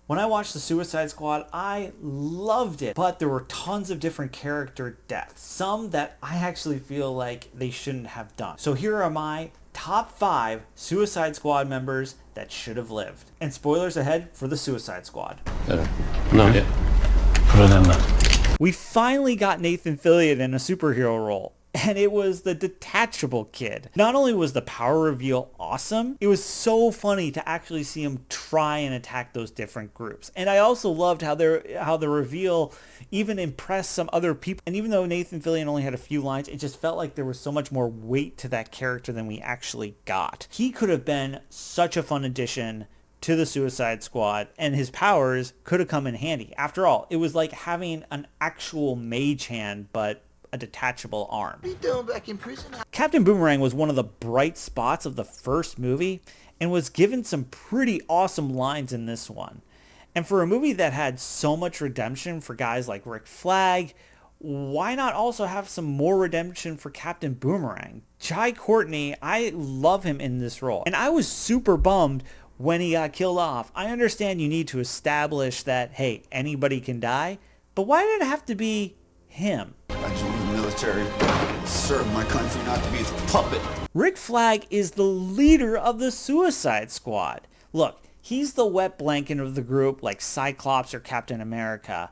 When I watched the Suicide Squad, I loved it, but there were tons of different character deaths, some that I actually feel like they shouldn't have done. So here are my top 5 Suicide Squad members that should have lived. And spoilers ahead for the Suicide Squad. No, yeah. Put it in there. We finally got Nathan Fillion in a superhero role, and it was the Detachable Kid. Not only was the power reveal awesome, it was so funny to actually see him try and attack those different groups. And I also loved how the reveal even impressed some other people. And even though Nathan Fillion only had a few lines, it just felt like there was so much more weight to that character than we actually got. He could have been such a fun addition to the Suicide Squad, and his powers could have come in handy. After all, it was like having an actual mage hand, but a detachable arm. What are you doing back in prison? Captain Boomerang was one of the bright spots of the first movie and was given some pretty awesome lines in this one. And for a movie that had so much redemption for guys like Rick Flagg, why not also have some more redemption for Captain Boomerang? Jai Courtney, I love him in this role. And I was super bummed when he got killed off. I understand you need to establish that, hey, anybody can die, but why did it have to be him? I joined the military to serve my country, not to be its puppet. Rick Flagg is the leader of the Suicide Squad. Look, he's the wet blanket of the group like Cyclops or Captain America.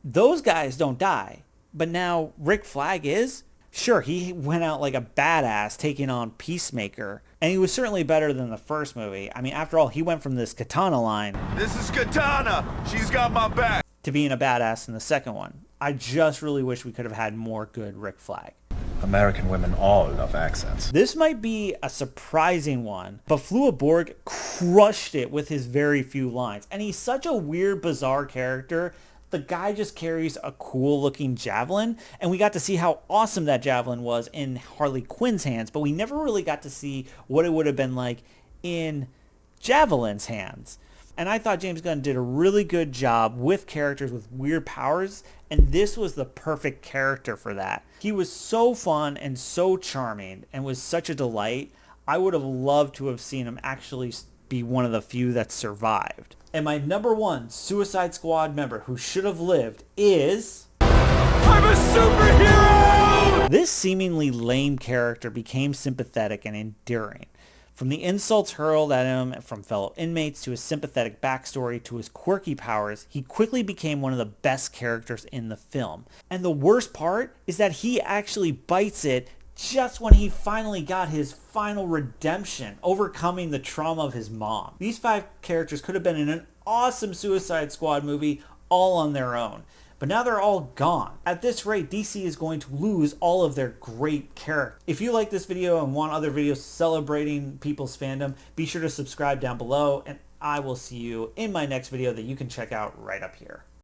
Those guys don't die, but now Rick Flagg is? Sure, he went out like a badass taking on Peacemaker, and he was certainly better than the first movie. I mean, after all, he went from this Katana line, This is Katana. She's got my back. to being a badass in the second one. I just really wish we could have had more good Rick Flagg. American women all love accents. This might be a surprising one, but Fleur Borg crushed it with his very few lines. And he's such a weird, bizarre character. The guy just carries a cool looking javelin, and we got to see how awesome that javelin was in Harley Quinn's hands, but we never really got to see what it would have been like in Javelin's hands. And I thought James Gunn did a really good job with characters with weird powers, and this was the perfect character for that. He was so fun and so charming and was such a delight. I would have loved to have seen him actually be one of the few that survived. And my number 1 Suicide Squad member who should have lived is... I'm a superhero! This seemingly lame character became sympathetic and endearing. From the insults hurled at him from fellow inmates to his sympathetic backstory to his quirky powers, he quickly became one of the best characters in the film. And the worst part is that he actually bites it just when he finally got his final redemption, overcoming the trauma of his mom. These 5 characters could have been in an awesome Suicide Squad movie all on their own. But now they're all gone. At this rate, DC is going to lose all of their great characters. If you like this video and want other videos celebrating people's fandom, be sure to subscribe down below, and I will see you in my next video that you can check out right up here.